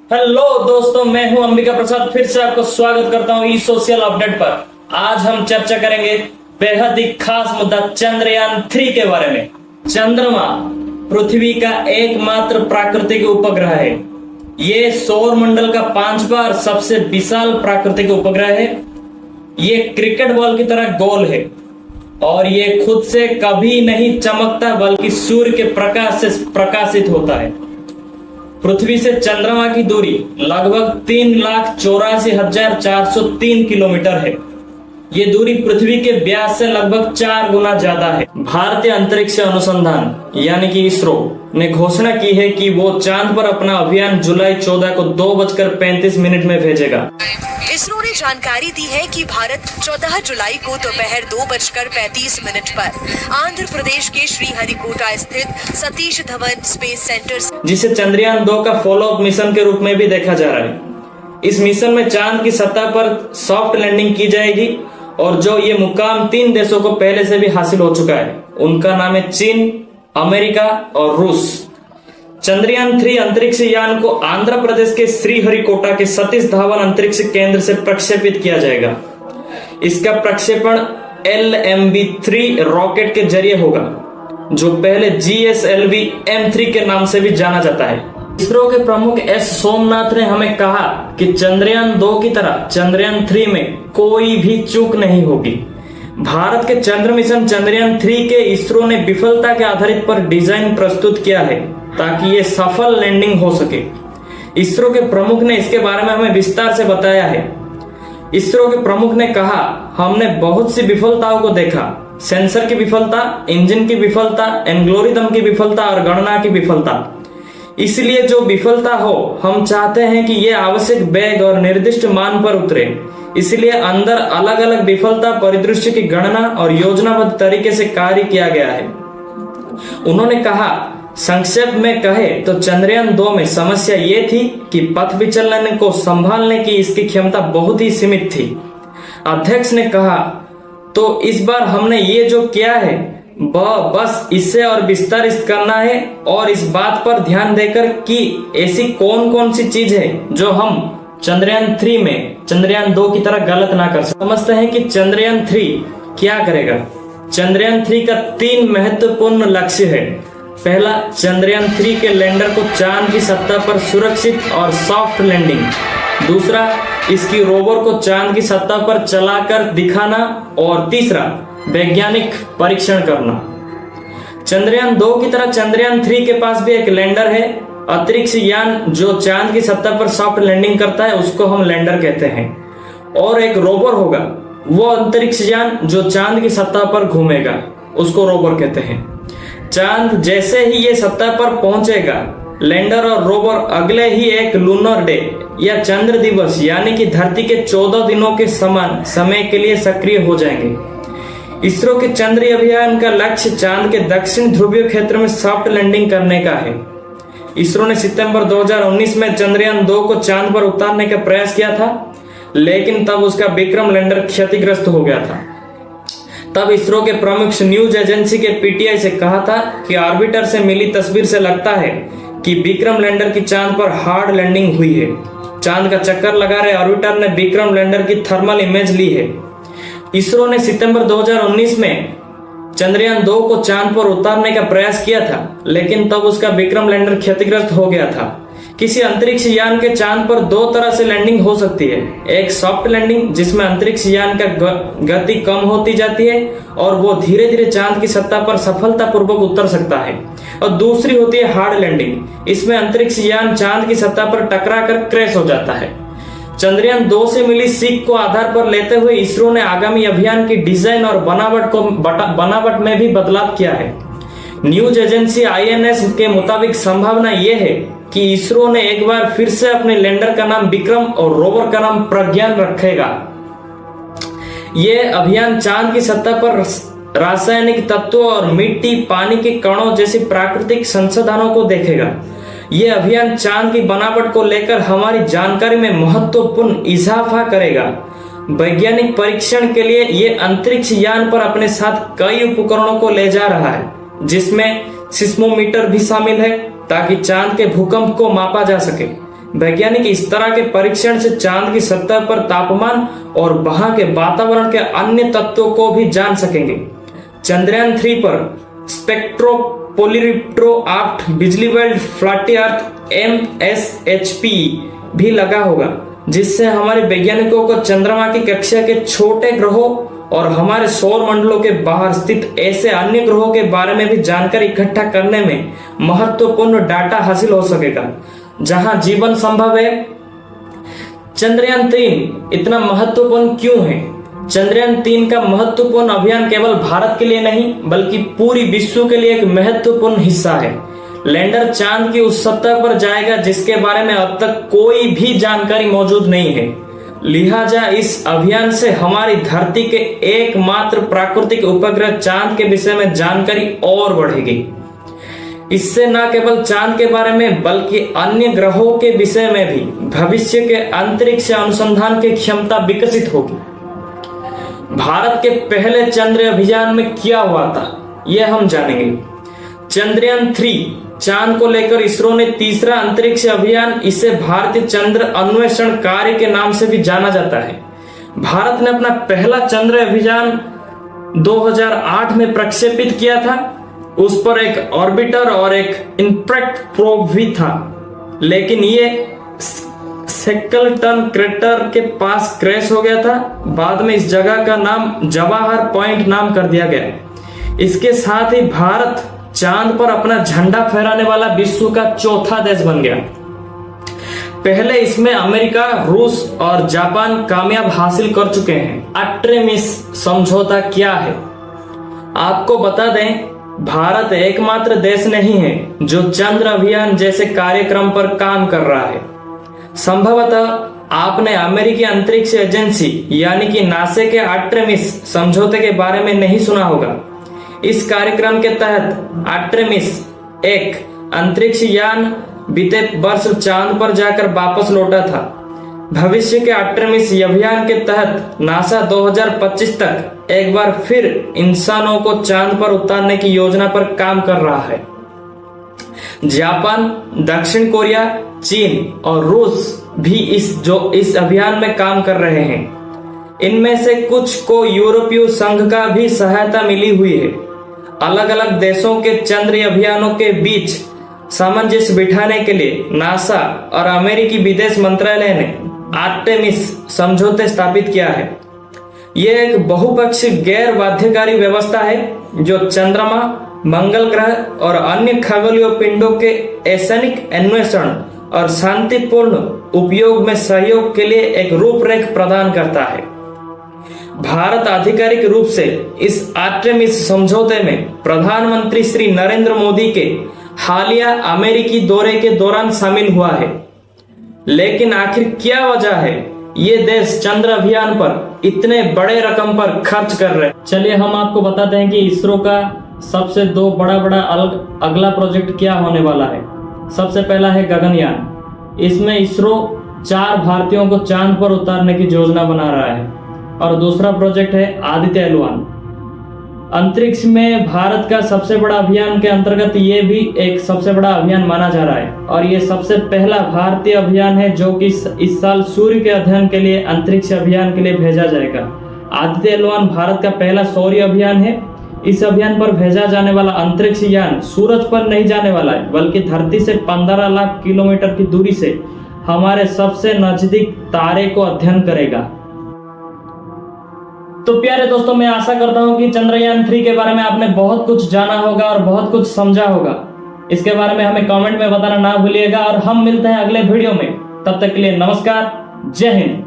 Hello दोस्तों, मैं हूं अंबिका प्रसाद। फिर से आपको स्वागत करता हूं ई सोशल अपडेट पर। आज हम चर्चा करेंगे बेहद ही खास मुद्दा चंद्रयान 3 के बारे में। चंद्रमा पृथ्वी का एकमात्र प्राकृतिक उपग्रह है। ये सौर मंडल का 5वां और सबसे विशाल प्राकृतिक उपग्रह है। ये क्रिकेट बॉल की तरह गोल है और ये खुद से कभी नहीं चमकता, बल्कि सूर्य के प्रकाश से प्रकाशित होता है। पृथ्वी से चंद्रमा की दूरी लगभग 3,84,403 किलोमीटर है। ये दूरी पृथ्वी के व्यास से लगभग 4 गुना ज्यादा है। भारतीय अंतरिक्ष अनुसंधान यानी कि इसरो ने घोषणा की है कि वो चांद पर अपना अभियान जुलाई 14 को 2:35 में भेजेगा। इसरो ने जानकारी दी है कि भारत 14 जुलाई को दोपहर 2:35 पर आंध्र प्रदेश के श्रीहरिकोटा स्थित सतीश धवन स्पेस सेंटर, जिसे चंद्रयान 2 का फॉलोअप मिशन के रूप में भी देखा जा रहा है। इस मिशन में चांद की सतह पर सॉफ्ट लैंडिंग की जाएगी और जो ये मुकाम 3 देशों को पहले से भी हासिल हो चुका है। उनका नाम है चीन, अमेरिका और रूस। चंद्रयान 3 अंतरिक्ष यान को आंध्र प्रदेश के श्रीहरिकोटा के सतीश धवन अंतरिक्ष केंद्र से प्रक्षेपित किया जाएगा। इसका प्रक्षेपण LMB-3 रॉकेट के जरिए होगा, जो पहले GSLV M3 के नाम से भी जाना जाता है। इसरो के प्रमुख S सोमनाथ ने हमें कहा कि चंद्रयान 2 की तरह चंद्रयान 3 में कोई भी चूक नहीं होगी। भारत के चंद्र मिशन चंद्रयान 3 के इसरो ने विफलता के आधारित पर डिजाइन प्रस्तुत किया है ताकि ये सफल लैंडिंग हो सके। इसरो के प्रमुख ने इसके बारे में हमें विस्तार से बताया है। इसरो के प्रमुख ने कहा, हमने बहुत सी विफलताओं को देखा। सेंसर की विफलता, इंजन की विफलता, एल्गोरिदम की विफलता और गणना की विफलता। इसलिए जो विफलता हो, हम चाहते हैं कि ये आवश्यक वेग और निर्दिष्ट मान पर उतरे। इसलिए अंदर अलग अलग विफलता परिदृश्य की गणना और योजनाबद्ध तरीके से कार्य किया गया है। उन्होंने कहा, संक्षेप में कहे तो चंद्रयान 2 में समस्या ये थी कि पथ विचलन को संभालने की इसकी क्षमता बहुत ही सीमित थी। अध्यक्ष ने कहा, तो इस बार हमने ये जो किया है बस इससे और विस्तारित करना है और इस बात पर ध्यान देकर कि ऐसी कौन कौन सी चीज है जो हम चंद्रयान 3 में चंद्रयान 2 की तरह गलत ना कर सके। समझते हैं कि चंद्रयान 3 क्या करेगा। चंद्रयान 3 का 3 महत्वपूर्ण लक्ष्य है। पहला, चंद्रयान 3 के लैंडर को चांद की सतह पर सुरक्षित और सॉफ्ट लैंडिंग। दूसरा, इसकी रोवर को चांद की सतह पर चलाकर दिखाना। और तीसरा, वैज्ञानिक परीक्षण करना। चंद्रयान 2 की तरह चंद्रयान 3 के पास भी एक लैंडर है। अंतरिक्ष यान जो चांद की सतह पर सॉफ्ट लैंडिंग करता है उसको हम लैंडर कहते हैं। और एक रोवर होगा, वो अंतरिक्ष यान जो चांद की सतह पर घूमेगा, उसको रोवर कहते हैं। चांद जैसे ही ये सतह पर पहुंचेगा, लैंडर और रोवर अगले ही एक लूनर डे या चंद्र दिवस यानी कि धरती के 14 दिनों के समान समय के लिए सक्रिय हो जाएंगे। इसरो के चंद्र अभियान का लक्ष्य चांद के दक्षिण ध्रुवीय क्षेत्र में सॉफ्ट लैंडिंग करने का है। इसरो ने सितंबर 2019 में चंद्रयान 2 को चांद पर उतारने का प्रयास किया था, लेकिन तब उसका विक्रम लैंडर क्षतिग्रस्त हो गया था। तब इसरो के प्रमुख न्यूज एजेंसी के PTI से कहा था कि ऑर्बिटर से मिली तस्वीर से लगता है कि विक्रम लैंडर की चांद पर हार्ड लैंडिंग हुई है। चांद का चक्कर लगा रहे ऑर्बिटर ने विक्रम लैंडर की थर्मल इमेज ली है। इसरो ने सितंबर 2019 में चंद्रयान 2 को चांद पर उतारने का प्रयास किया था, लेकिन तब उसका विक्रम लैंडर क्षतिग्रस्त हो गया था। किसी अंतरिक्ष यान के चांद पर 2 तरह से लैंडिंग हो सकती है। एक सॉफ्ट लैंडिंग, जिसमें अंतरिक्ष यान का गति कम होती जाती है और वो धीरे धीरे चांद की सतह पर सफलतापूर्वक उतर सकता है। और दूसरी होती है हार्ड लैंडिंग। इसमें अंतरिक्ष यान चांद की सतह पर टकराकर क्रैश हो जाता है। चंद्रयान 2 से मिली सीख को आधार पर लेते हुए इसरो ने आगामी अभियान की डिजाइन और बनावट में भी बदलाव किया है। न्यूज एजेंसी INS के मुताबिक संभावना यह है कि इसरो ने एक बार फिर से अपने लैंडर का नाम विक्रम और रोवर का नाम प्रज्ञान रखेगा। यह अभियान चांद की सतह पर रासायनिक तत्वों और मिट्टी, पानी के कणों जैसी प्राकृतिक संसाधनों को देखेगा। यह अभियान चांद की बनावट को लेकर हमारी जानकारी में महत्वपूर्ण इजाफा करेगा। वैज्ञानिक परीक्षण के लिए यह अंतरिक्ष यान पर अपने साथ कई उपकरणों को ले जा रहा है, जिसमें सिस्मोमीटर भी शामिल है ताकि चांद के भूकंप को मापा जा सके। वैज्ञानिक इस तरह के परीक्षण से चांद की सतह पर तापमान और वहां के वातावरण के अन्य तत्वों को भी जान सकेंगे। चंद्रयान 3 पर स्पेक्ट्रोपोलिट्रोआप्ट बिजली वर्ल्ड फ्लैटी अर्थ MSHP भी लगा होगा, जिससे हमारे वैज्ञानिकों को चंद्रमा की कक्षा के छोटे ग्रहों और हमारे सौर मंडलों के बाहर स्थित ऐसे अन्य ग्रहों के बारे में भी जानकारी इकट्ठा करने में महत्वपूर्ण डाटा हासिल हो सकेगा, जहां जीवन संभव है। चंद्रयान 3 इतना महत्वपूर्ण क्यों है? चंद्रयान 3 का महत्वपूर्ण अभियान केवल भारत के लिए नहीं बल्कि पूरी विश्व के लिए एक महत्वपूर्ण हिस्सा है। लैंडर चांद की उस सतह पर जाएगा जिसके बारे में अब तक कोई भी जानकारी मौजूद नहीं है। लिहाजा इस अभियान से हमारी धरती के एकमात्र प्राकृतिक उपग्रह चांद के विषय में जानकारी और बढ़ेगी। इससे न केवल चांद के बारे में बल्कि अन्य ग्रहों के विषय में भी भविष्य के अंतरिक्ष अनुसंधान की क्षमता विकसित होगी। भारत के पहले चंद्र अभियान में क्या हुआ था, यह हम जानेंगे। चंद्रयान 3 चांद को लेकर इसरो ने तीसरा अंतरिक्ष अभियान, इसे भारतीय चंद्र अन्वेषण कार्य के नाम से भी जाना जाता है। भारत ने अपना पहला चंद्र अभियान 2008 में प्रक्षेपित किया था। उस पर एक ऑर्बिटर और एक इम्पैक्ट प्रोब भी था, लेकिन ये शेकलटन क्रेटर के पास क्रैश हो गया था। बाद में इस जगह का नाम जवाहर पॉइंट नाम कर दिया गया। इसके साथ ही भारत चांद पर अपना झंडा फहराने वाला विश्व का चौथा देश बन गया। पहले इसमें अमेरिका, रूस और जापान कामयाब हासिल कर चुके हैं। आर्टेमिस समझौता क्या है? आपको बता दें, भारत एकमात्र देश नहीं है जो चंद्र अभियान जैसे कार्यक्रम पर काम कर रहा है। संभवतः आपने अमेरिकी अंतरिक्ष एजेंसी यानी कि नासा के आर्टेमिस समझौते के बारे में नहीं सुना होगा। इस कार्यक्रम के तहत आर्टेमिस 1 अंतरिक्ष यान बीते वर्ष चांद पर जाकर वापस लौटा था। भविष्य के आर्टेमिस अभियान के तहत नासा 2025 तक एक बार फिर इंसानों को चांद पर उतारने की योजना पर काम कर रहा है। जापान, दक्षिण कोरिया, चीन और रूस भी इस अभियान में काम कर रहे हैं। इनमें से कुछ को यूरोपीय संघ का भी सहायता मिली हुई है। अलग अलग देशों के चंद्र अभियानों के बीच सामंजस्य बिठाने के लिए नासा और अमेरिकी विदेश मंत्रालय ने आर्टेमिस समझौते स्थापित किया है। यह एक बहुपक्षीय गैर बाध्यकारी व्यवस्था है जो चंद्रमा, मंगल ग्रह और अन्य खगोलीय पिंडों के एसैनिक अन्वेषण और शांतिपूर्ण उपयोग में सहयोग के लिए एक रूपरेखा प्रदान करता है। भारत आधिकारिक रूप से इस आर्टेमिस समझौते में प्रधानमंत्री श्री नरेंद्र मोदी के हालिया अमेरिकी दौरे के दौरान शामिल हुआ है। लेकिन आखिर क्या वजह है ये देश चंद्र अभियान पर इतने बड़े रकम पर खर्च कर रहे हैं? चलिए हम आपको बताते हैं कि इसरो का सबसे दो बड़ा अगला प्रोजेक्ट क्या होने वाला है। सबसे पहला है गगनयान। इसमें इसरो 4 भारतीयों को चांद पर उतारने की योजना बना रहा है। और दूसरा प्रोजेक्ट है आदित्य L1। अंतरिक्ष में भारत का सबसे बड़ा अभियान के अंतर्गत ये भी एक सबसे बड़ा अभियान माना जा रहा है और ये सबसे पहला भारतीय अभियान है जो कि इस साल सूर्य के अध्ययन के लिए अंतरिक्ष अभियान के लिए भेजा जाएगा। आदित्य L1 भारत का पहला सौर्य अभियान है। इस अभियान पर भेजा जाने वाला अंतरिक्ष यान सूरज पर नहीं जाने वाला है, बल्कि धरती से 15 लाख किलोमीटर की दूरी से हमारे सबसे नजदीक तारे को अध्ययन करेगा। तो प्यारे दोस्तों, मैं आशा करता हूं कि चंद्रयान 3 के बारे में आपने बहुत कुछ जाना होगा और बहुत कुछ समझा होगा। इसके बारे में हमें कमेंट में बताना ना भूलिएगा और हम मिलते हैं अगले वीडियो में। तब तक के लिए नमस्कार, जय हिंद।